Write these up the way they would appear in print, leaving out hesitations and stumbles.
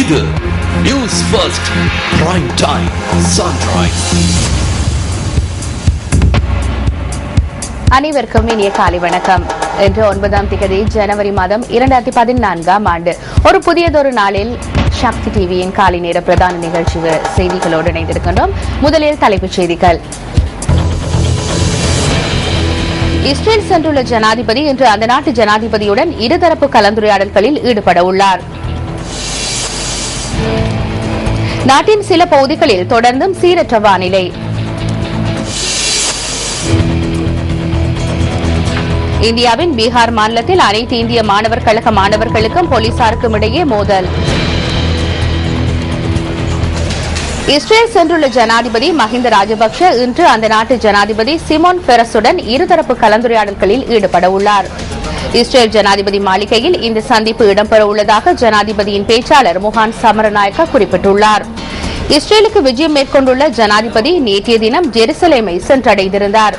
இது news first prime time sunrise. அனைவருக்கும் இனிய காலை வணக்கம். இன்று 9ஆம் தேதி ஜனவரி மாதம் 2014ஆம் ஆண்டு. ஒரு புதியதொரு நாளில் சக்தி டிவியின் காலை நேர பிரதான நிகழ்ச்சிகள் செய்திகளோடு இணைந்திருக்கின்றோம். முதலில் தலைப்புச் செய்திகள். இஸ்ரேல் சென்றுள்ள ஜனாதிபதி இன்று அந்த நாட்டு ஜனாதிபதியுடன் இருதரப்பு கலந்துரையாடல்களில் ஈடுபட உள்ளார். நாட்டின் சில பகுதிகளில் தொடர்ந்தும் சீரற்ற வானிலை. இந்தியாவின் பீகார் மாநிலத்தில் அனைத்து இந்திய மாணவர் கழக மாணவர்களுக்கும் போலீசாருக்கும் இடையே மோதல். இஸ்ரேல் சென்றுள்ள ஜனாதிபதி மஹிந்த ராஜபக்ஷ இன்று அந்த நாட்டு ஜனாதிபதி சிமோன் பெரஸுடன் இருதரப்பு கலந்துரையாடல்களில் ஈடுபட உள்ளார். இஸ்ரேல் ஜனாதிபதி மாளிகையில் இந்த சந்திப்பு இடம்பெற உள்ளதாக ஜனாதிபதியின் பேச்சாளர் முகான் சமரநாயக்க குறிப்பிட்டுள்ளார். இஸ்ரேலுக்கு விஜயம் மேற்கொண்டுள்ள ஜனாதிபதி நேற்றைய தினம் ஜெருசலேமை சென்றடைந்திருந்தார்.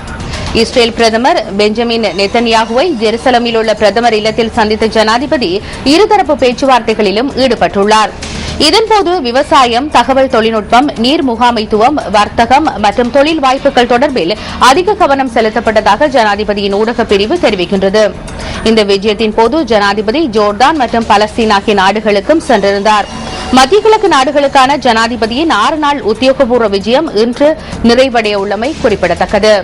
இஸ்ரேல் பிரதமர் பெஞ்சமின் நெத்தன்யாகுவை ஜெருசலமில் உள்ள பிரதமர் இல்லத்தில் சந்தித்த ஜனாதிபதி இருதரப்பு பேச்சுவார்த்தைகளிலும் ஈடுபட்டுள்ளார். இதன்போது விவசாயம், தகவல் தொழில்நுட்பம், நீர் முகாமைத்துவம், வர்த்தகம் மற்றும் தொழில் வாய்ப்புகள் தொடர்பில் அதிக கவனம் செலுத்தப்பட்டதாக ஜனாதிபதியின் ஊடகப் பிரிவு தெரிவிக்கின்றது. இந்த விஜயத்தின் போது ஜனாதிபதி ஜோர்டான் மற்றும் பலஸ்தீன் ஆகிய நாடுகளுக்கும் சென்றிருந்தார். மத்திய கிழக்கு நாடுகளுக்கான ஜனாதிபதியின் 6 நாள் உத்தியோகபூர்வ விஜயம் இன்று நிறைவடைய உள்ளமை குறிப்பிடத்தக்கது.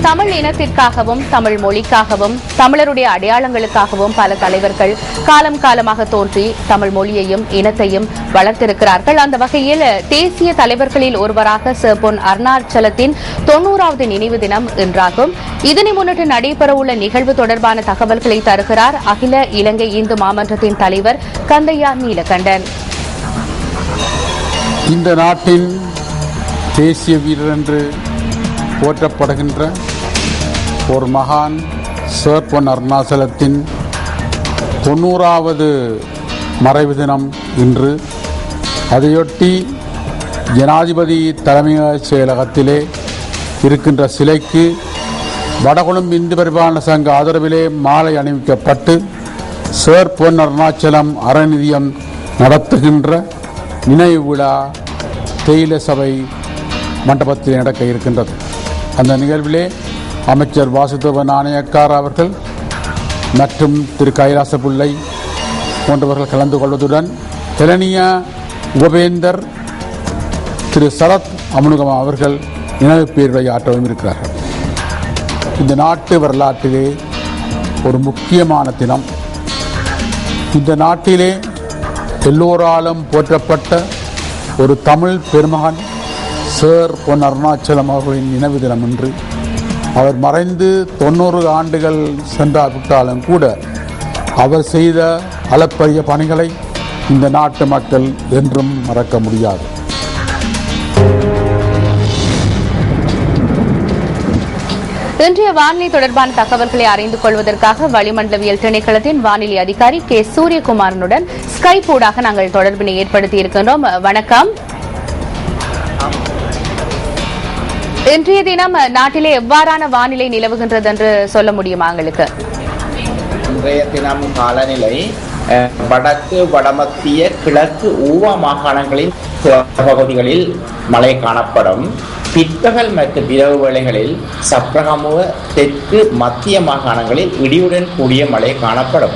தமிழ் இனத்திற்காகவும் தமிழ் மொழிக்காகவும் தமிழருடைய அடையாளங்களுக்காகவும் பல தலைவர்கள் காலம் காலமாக தோன்றி தமிழ் மொழியையும் இனத்தையும் வளர்த்திருக்கிறார்கள். அந்த வகையில் தேசிய தலைவர்களில் ஒருவராக பொன் அருணாச்சலத்தின் 90வது நினைவு தினம் இன்றாகும். இதனை முன்னிட்டு நடைபெறவுள்ள நிகழ்வு தொடர்பான தகவல்களை தருகிறார் அகில இலங்கை இந்து மாமன்றத்தின் தலைவர் கந்தையா நீலகண்டன். இந்த நாட்டின் தேசிய வீரர் என்று போற்றப்படுகின்ற ஒரு மகான் பொன் அருணாச்சலத்தின் 90வது மறைவு தினம் இன்று. அதையொட்டி ஜனாதிபதி தலைமையக செயலகத்திலே இருக்கின்ற சிலைக்கு வடகொழும்பு இந்து பரிபாலன சங்க ஆதரவிலே மாலை அணிவிக்கப்பட்டு பொன் அருணாச்சலம் அறநிதியம் நடத்துகின்ற நினைவு விழா தேயிலை சபை மண்டபத்தில் நடக்க இருக்கின்றது. அந்த நிகழ்விலே அமைச்சர் வாசுதேவ நாணயக்கார் அவர்கள் மற்றும் திரு கைலாச பிள்ளை போன்றவர்கள் கலந்து கொள்வதுடன் தெலனியா உபவேந்தர் திரு சரத் அமுனுகமா அவர்கள் நினைவு பேருரை ஆற்றவும் இருக்கிறார்கள். இந்த நாட்டு வரலாற்றிலே ஒரு முக்கியமான தினம். இந்த நாட்டிலே எல்லோராலும் போற்றப்பட்ட ஒரு தமிழ் பெருமகன் பொன் அருணாச்சலம் அவர்களின் நினைவு தினம் என்று. அவர் மறைந்து 90 ஆண்டுகள் சென்றாவிட்டாலும் கூட அவர் செய்த அளப்பரிய பணிகளை இந்த நாட்டு மக்கள் என்றும் மறக்க முடியாது. இன்றைய வானிலை தொடர்பான தகவல்களை அறிந்து கொள்வதற்காக வளிமண்டலவியல் திணைக்களத்தின் வானிலை அதிகாரி கே சூரியகுமாரனுடன் ஸ்கைப் ஊடாக நாங்கள் தொடர்பினை ஏற்படுத்தி இருக்கின்றோம். வணக்கம். இன்றைய தினம் நாட்டிலே எவ்வாறான வானிலை நிலவுகின்றது என்று சொல்ல முடியுமா எங்களுக்கு? இன்றைய தினம் காலநிலை வடக்கு, வடமத்திய, கிழக்கு, ஊவா மாகாணங்களின் பகுதிகளில் மழை காணப்படும். பிற்பகல் மற்றும் இரவு வேளைகளில் சப்ரகமுவ, தெற்கு, மத்திய மாகாணங்களில் இடியுடன் கூடிய மழை காணப்படும்.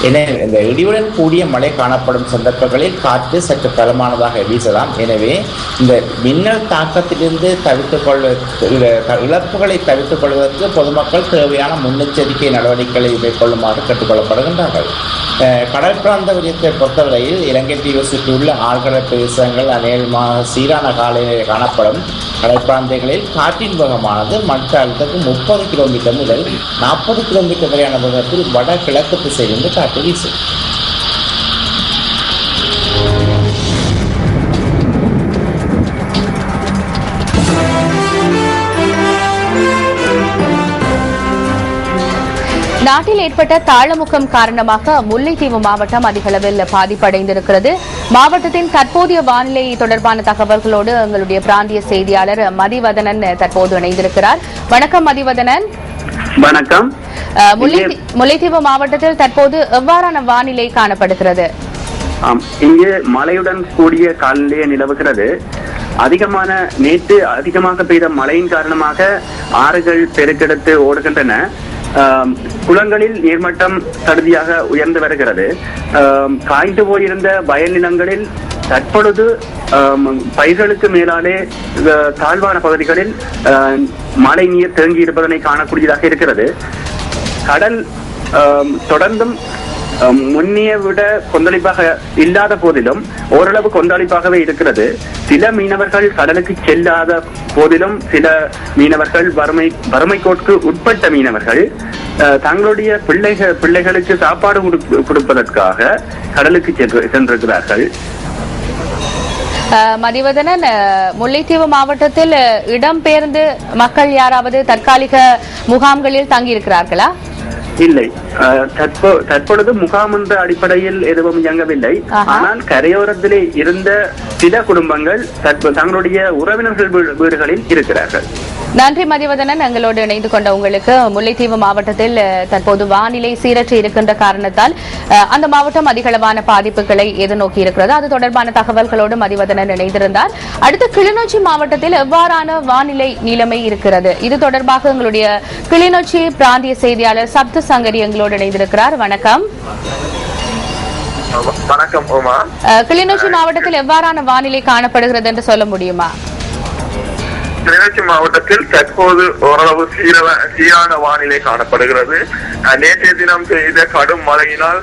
எனவே இந்த இடியுடன் கூடிய மழை காணப்படும் சந்தர்ப்பங்களில் காற்று சற்று பலமானதாக வீசலாம். எனவே இந்த மின்னல் தாக்கத்திலிருந்து இழப்புகளை தவிர்த்துக் கொள்வதற்கு பொதுமக்கள் தேவையான முன்னெச்சரிக்கை நடவடிக்கைகளை மேற்கொள்ளுமாறு கேட்டுக்கொள்ளப்படுகின்றார்கள். கடல் பிராந்த விடயத்தை பொறுத்தவரையில் இலங்கை தீவை சுற்றியுள்ள ஆழ்கடல் பிரதேசங்கள் அநேகமாக சீரான காலநிலை காணப்படும். கடல் பிராந்தியங்களில் காற்றின் வேகமானது மற்ற அழுத்தத்துக்கு 30 கிலோமீட்டர் முதல் 40 கிலோமீட்டர் வரையான வேகத்தில் வட கிழக்கு திசையிலிருந்து காற்று வீசும். நாட்டில் ஏற்பட்ட தாளமுகம் காரணமாக முல்லைத்தீவு மாவட்டம் அதிகளவில் பாதிப்படைந்திருக்கிறது. மாவட்டத்தின் தற்போதைய வானிலை தொடர்பான தகவல்களோடு எங்களுடைய பிராந்திய செய்தியாளர் மதிவதனன் தற்போது இணைந்திருக்கிறார். வணக்கம் மதிவதனன். வணக்கம். முல்லைத்தீவு மாவட்டத்தில் தற்போது எவ்வாறான வானிலை காணப்படுகிறது? இங்கு மழையுடன் கூடிய காலநிலையே நிலவுகிறது. நேற்று அதிகமாக பெய்த மழையின் காரணமாக ஆறுகள் பெருக்கெடுத்து ஓடுகின்றன. குளங்களில் நீர்மட்டம் தடுதியாக உயர்ந்து வருகிறது. காய்ந்து போயிருந்த வயல் நிலங்களில் தற்பொழுது பயிர்களுக்கு மேலாலே தாழ்வான பகுதிகளில் மழை நீர் தேங்கி இருப்பதனை காணக்கூடியதாக இருக்கிறது. கடல் தொடர்ந்தும் முன்னைய விட கொந்தளிப்பாக இல்லாத போதிலும் ஓரளவு கொந்தளிப்பாகவே இருக்கிறது. சில மீனவர்கள் கடலுக்கு செல்லாத போதிலும் சில மீனவர்கள் வறுமை கோட்டுக்கு உட்பட்ட மீனவர்கள் தங்களுடைய பிள்ளைகளுக்கு சாப்பாடு கொடுப்பதற்காக கடலுக்கு சென்றிருக்கிறார்கள். மதிவதனன், முல்லைத்தீவு மாவட்டத்தில் இடம்பெயர்ந்து மக்கள் யாராவது தற்காலிக முகாம்களில் தங்கியிருக்கிறார்களா? இல்லை, தற்பொழுது முகாம் என்ற அடிப்படையில் எதுவும் இயங்கவில்லை. ஆனால் கரையோரத்திலே இருந்த சில குடும்பங்கள் தங்களுடைய உறவினர்கள் வீடுகளில் இருக்கிறார்கள். நன்றி மதிவதனன். எங்களோடு இணைந்து கொண்ட உங்களுக்கு. முல்லைத்தீவு மாவட்டத்தில் தற்போது வானிலை சீரற்று இருக்கின்ற காரணத்தால் அந்த மாவட்டம் அதிகளவான பாதிப்புகளை எதிர்நோக்கி இருக்கிறது. அது தொடர்பான தகவல்களோடு மதிவதனன் இணைந்திருந்தார். அடுத்து கிளிநொச்சி மாவட்டத்தில் எவ்வாறான வானிலை நிலைமை இருக்கிறது? இது தொடர்பாக எங்களுடைய கிளிநொச்சி பிராந்திய செய்தியாளர் சப்த சங்கரி எங்களோடு இணைந்திருக்கிறார். வணக்கம். வணக்கம். கிளிநொச்சி மாவட்டத்தில் எவ்வாறான வானிலை காணப்படுகிறது என்று சொல்ல முடியுமா? கிளிநொச்சி மாவட்டத்தில் தற்போது ஓரளவு சீரான வானிலை காணப்படுகிறது. நேற்றைய தினம் செய்த கடும் மழையினால்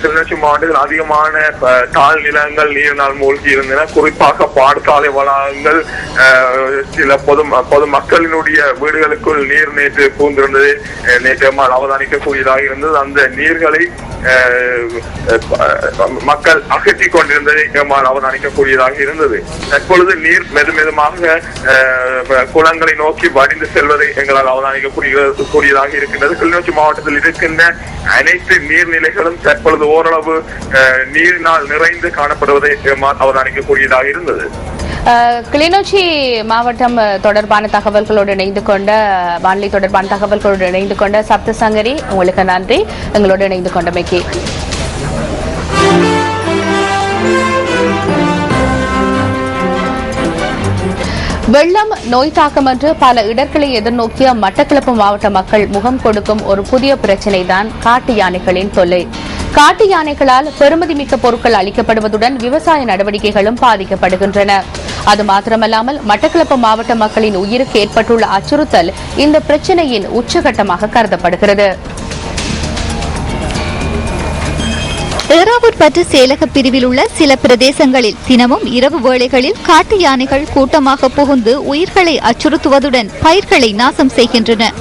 கிளிநொச்சி மாவட்டத்தில் அதிகமான தாழ் நிலங்கள் நீரினால் மூழ்கி இருந்தன. குறிப்பாக பாடசாலை வளாகங்கள், சில பொதுமக்களினுடைய வீடுகளுக்குள் நீர் நேற்று பூந்திருந்தது நேற்று அவதானிக்கக்கூடியதாக இருந்தது. அந்த நீர்களை மக்கள் அகற்றிக் கொண்டிருந்ததை எம்மால் அவதானிக்கக்கூடியதாக இருந்தது. தற்பொழுது நீர் மெதுமெதுமாக குளங்களை நோக்கி வடிந்து செல்வதை எங்களால் அவதானிக்கக்கூடியதாக இருக்கின்றது. கிளிநொச்சி மாவட்டத்தில் இருக்கின்ற அனைத்து நீர்நிலைகளும் தற்பொழுது ஓரளவு நீரினால் நிறைந்து காணப்படுவதை அவதானிக்கக்கூடியதாக இருந்தது. கிளிநொச்சி மாவட்டம் தொடர்பான தகவல்களோடு இணைந்து கொண்ட வானிலை தொடர்பான தகவல்களோடு இணைந்து கொண்ட சப்த சங்கரி, உங்களுக்கு நன்றி எங்களோடு இணைந்து கொண்டமைக்கு. வெள்ளம், நோய் தாக்கம் என்று பல இடர்களை எதிர்நோக்கிய மட்டக்களப்பு மாவட்ட மக்கள் முகம் கொடுக்கும் ஒரு புதிய பிரச்சினை தான் காட்டு யானைகளின் தொல்லை. காட்டு யானைகளால் பெறுமதிமிக்க பொருட்கள் அளிக்கப்படுவதுடன் விவசாய நடவடிக்கைகளும் பாதிக்கப்படுகின்றன. அது மாத்திரமல்லாமல் மட்டக்களப்பு மாவட்ட மக்களின் உயிருக்கு ஏற்பட்டுள்ள அச்சுறுத்தல் இந்த பிரச்சினையின் உச்சகட்டமாக கருதப்படுகிறது. ஏறாவூர்பற்று செயலக பிரிவில் உள்ள சில பிரதேசங்களில் தினமும் இரவு வேளைகளில் காட்டு யானைகள் கூட்டமாக புகுந்து உயிர்களை அச்சுறுத்துவதுடன் பயிர்களை நாசம் செய்கின்றன.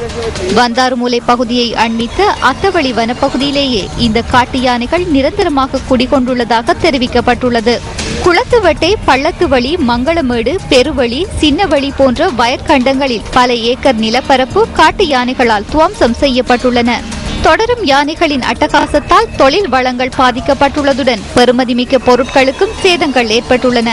வந்தாறுமூலை பகுதியை அண்மித்த அத்தவழி வனப்பகுதியிலேயே இந்த காட்டு யானைகள் நிரந்தரமாக குடிகொண்டுள்ளதாக தெரிவிக்கப்பட்டுள்ளது. குளத்துவட்டை, பள்ளத்துவழி, மங்களமேடு, பெருவழி, சின்னவழி போன்ற வயற்கண்டங்களில் பல ஏக்கர் நிலப்பரப்பு காட்டு யானைகளால் துவம்சம் செய்யப்பட்டுள்ளன. தொடரும் யானைகளின் அட்டகாசத்தால் தொழில் வளங்கள் பாதிக்கப்பட்டுள்ளதுடன் பெறுமதிமிக்க பொருட்களுக்கும் சேதங்கள் ஏற்பட்டுள்ளன.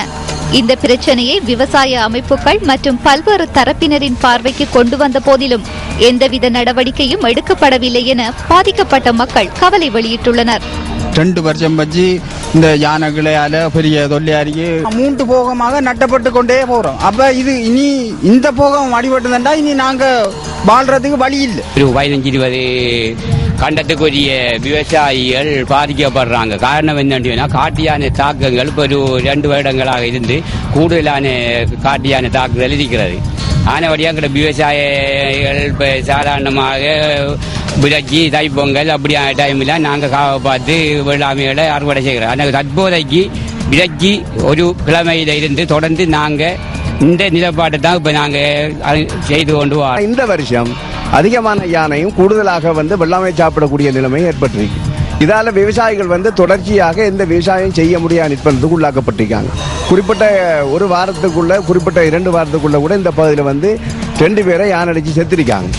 இந்த பிரச்சனையை விவசாய அமைப்புகள் மற்றும் பல்வேறு தரப்பினரின் பார்வைக்கு கொண்டு வந்த போதிலும் எந்தவித நடவடிக்கையும் எடுக்கப்படவில்லை என பாதிக்கப்பட்ட மக்கள் கவலை வெளியிட்டுள்ளனர். 2 வருஷம் வச்சு இந்த யானைகளால பெரிய தொல்லையாரிக்கு 3 போகமாக நட்டப்பட்டு கொண்டே போறோம். அப்ப இது இனி இந்த போகம் அடிபட்டுதா இனி நாங்க வாழ்றதுக்கு வழி இல்லை. 15-20 கண்டத்துக்குரிய விவசாயிகள் பாதிக்கப்படுறாங்க. காரணம் என்னன்னா காட்டு யானை தாக்கங்கள் இப்போ ஒரு 2 வருடங்களாக இருந்து கூடுதலான காட்டு யானை தாக்குதல் இருக்கிறது. ஆனபடியாக விவசாயிகள் இப்போ சாதாரணமாக விலக்கி தைப்பொங்கல் அப்படியான டைமில் நாங்கள் காவை பார்த்து வெள்ளாமைகளை அறுவடை செய்கிறோம். ஆனால் தற்போதைக்கு விலக்கி ஒரு கிழமையில இருந்து தொடர்ந்து நாங்கள் இந்த நிலப்பாட்டை தான் இப்போ நாங்கள் செய்து கொண்டு வரோம். இந்த வருஷம் அதிகமான யானையும் கூடுதலாக வெள்ளாமை சாப்பிடக்கூடிய நிலைமை ஏற்பட்டிருக்கு. இதால விவசாயிகள் தொடர்ச்சியாக எந்த விவசாயம் செய்ய முடியாத நிற்பதுக்கு உள்ளாக்கப்பட்டிருக்காங்க. குறிப்பிட்ட ஒரு வாரத்துக்குள்ள, குறிப்பிட்ட 2 வாரத்துக்குள்ள கூட இந்த பகுதியில் 2 பேரை யானை அடிச்சு செத்துருக்காங்க.